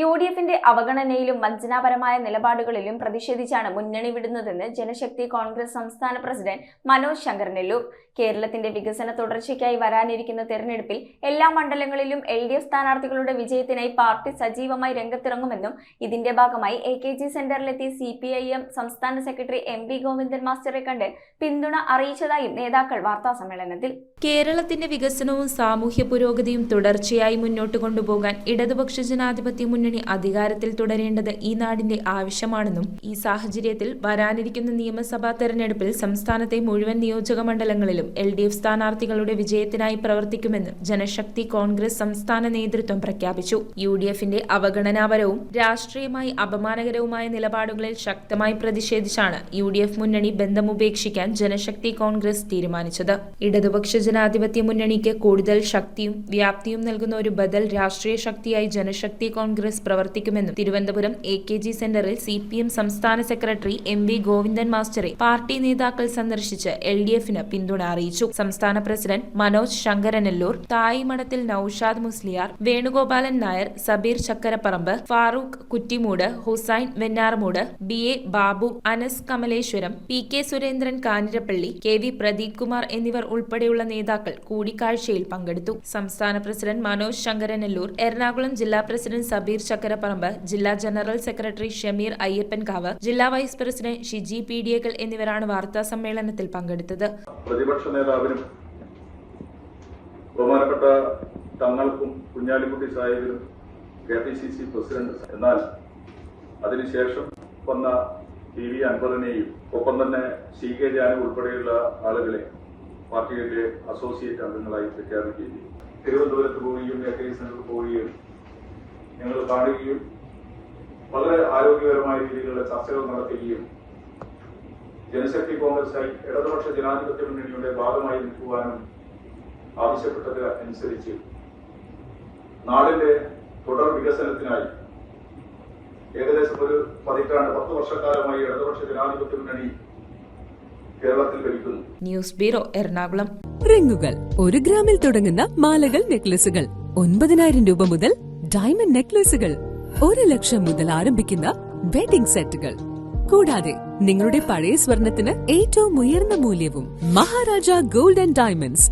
യുഡിഎഫിന്റെ അവഗണനയിലും വഞ്ചനാപരമായ നിലപാടുകളിലും പ്രതിഷേധിച്ചാണ് മുന്നണി വിടുന്നതെന്ന് ജനശക്തി കോൺഗ്രസ് സംസ്ഥാന പ്രസിഡന്റ് മനോജ് ശങ്കരനെല്ലൂർ. കേരളത്തിന്റെ വികസന തുടർച്ചയ്ക്കായി വരാനിരിക്കുന്ന തെരഞ്ഞെടുപ്പിൽ എല്ലാ മണ്ഡലങ്ങളിലും LDF സ്ഥാനാർത്ഥികളുടെ വിജയത്തിനായി പാർട്ടി സജീവമായി രംഗത്തിറങ്ങുമെന്നും ഇതിന്റെ ഭാഗമായി AKG സെന്ററിലെത്തി CPIM സംസ്ഥാന സെക്രട്ടറി MV ഗോവിന്ദൻ മാസ്റ്ററെ കണ്ട് പിന്തുണ അറിയിച്ചതായും നേതാക്കൾ വാർത്താസമ്മേളനത്തിൽ. കേരളത്തിന്റെ വികസനവും സാമൂഹ്യ പുരോഗതിയും തുടർച്ചയായി മുന്നോട്ട് കൊണ്ടുപോകാൻ ഇടതുപക്ഷ ജനാധിപത്യ മുന്നണി അധികാരത്തിൽ തുടരേണ്ടത് ഈ നാടിന്റെ ആവശ്യമാണെന്നും ഈ സാഹചര്യത്തിൽ വരാനിരിക്കുന്ന നിയമസഭാ തെരഞ്ഞെടുപ്പിൽ സംസ്ഥാനത്തെ മുഴുവൻ നിയോജക മണ്ഡലങ്ങളിലും LDF സ്ഥാനാർത്ഥികളുടെ വിജയത്തിനായി പ്രവർത്തിക്കുമെന്നും ജനശക്തി കോൺഗ്രസ് സംസ്ഥാന നേതൃത്വം പ്രഖ്യാപിച്ചു. UDFന്റെ അവഗണനാപരവും രാഷ്ട്രീയമായി അപമാനകരവുമായ നിലപാടുകളിൽ ശക്തമായി പ്രതിഷേധിച്ചാണ് UDF മുന്നണി ബന്ധമുപേക്ഷിക്കാൻ ജനശക്തി കോൺഗ്രസ് തീരുമാനിച്ചത്. ഇടതുപക്ഷ ജനാധിപത്യ മുന്നണിക്ക് കൂടുതൽ ശക്തിയും വ്യാപ്തിയും നൽകുന്ന ഒരു ബദൽ രാഷ്ട്രീയ ശക്തിയായി ജനശക്തി കോൺഗ്രസ് പ്രവർത്തിക്കുമെന്നും തിരുവനന്തപുരം AKG സെന്ററിൽ CPM സംസ്ഥാന സെക്രട്ടറി MV ഗോവിന്ദൻ മാസ്റ്ററെ പാർട്ടി നേതാക്കൾ സന്ദർശിച്ച് LDFന് പിന്തുണ അറിയിച്ചു. സംസ്ഥാന president Manoj Sankaranellur, Thayimadathil Naushad Musliyar, Venugopalan Nair, Sabeer Chakkaraparambu, Farooq Kuttimoodu, Hussain Venjaramoodu, BA Babu, Anas Kamaleswaram, PK Surendran Kanjirappally, KV Pradeep Kumar എന്നിവർ ഉൾപ്പെടെയുള്ള നേതാക്കൾ കൂടിക്കാഴ്ചയിൽ പങ്കെടുത്തു. സംസ്ഥാന പ്രസിഡന്റ് മനോജ് ശങ്കരനെല്ലൂർ, എറണാകുളം ജില്ലാ പ്രസിഡന്റ് സബീർ ചക്കരപ്പറമ്പ്, ജില്ലാ ജനറൽ സെക്രട്ടറി ഷമീർ അയ്യപ്പൻകാവ്, ജില്ലാ വൈസ് പ്രസിഡന്റ് ഷിജി പീഡിയക്കൽ എന്നിവരാണ് വാർത്താ സമ്മേളനത്തിൽ പങ്കെടുത്തത്. പ്രതിപക്ഷ നേതാവിനും ബഹുമാനപ്പെട്ട തങ്ങൾക്കും കുഞ്ഞാലിക്കുട്ടി സാഹിബിനും KPCC പ്രസിഡന്റ്, എന്നാൽ അതിനുശേഷം വന്ന TV അൻവറിനെയും ഒപ്പം തന്നെ CK ജാനു ഉൾപ്പെടെയുള്ള ആളുകളെ പാർട്ടിയുടെ അസോസിയേറ്റ് അംഗങ്ങളായി പ്രഖ്യാപിക്കുകയും തിരുവനന്തപുരത്ത് പോവുകയും AKG സെന്ററിൽ പോവുകയും ഞങ്ങൾ കാണുകയും വളരെ ആരോഗ്യകരമായ രീതിയിലുള്ള ചർച്ചകൾ നടത്തുകയും ജനശക്തി കോൺഗ്രസായി ഇടതുപക്ഷ ജനാധിപത്യ മുന്നണിയുടെ ഭാഗമായി നിൽക്കുവാനും ആവശ്യപ്പെട്ടത് അനുസരിച്ച് നാടിന്റെ തുടർ വികസനത്തിനായി ഏകദേശം ഒരു പതിറ്റാണ്ട് 10 വർഷക്കാലമായി ഇടതുപക്ഷ ജനാധിപത്യ മുന്നണി കേരളത്തിൽ ഭരിക്കുന്നു. News bureau, Ernakulam. റിങ്ങുകൾ 1 ഗ്രാമിൽ തുടങ്ങുന്ന മാലകൾ, നെക്ലസുകൾ 9,000 രൂപ മുതൽ ഡയമണ്ട് നെക്ലസുകൾ 1 ലക്ഷം മുതൽ ആരംഭിക്കുന്ന വെഡിംഗ് സെറ്റുകൾ, കൂടാതെ നിങ്ങളുടെ പഴയ സ്വർണത്തിന് ഏറ്റവും ഉയർന്ന മൂല്യവും. Maharaja gold and diamonds,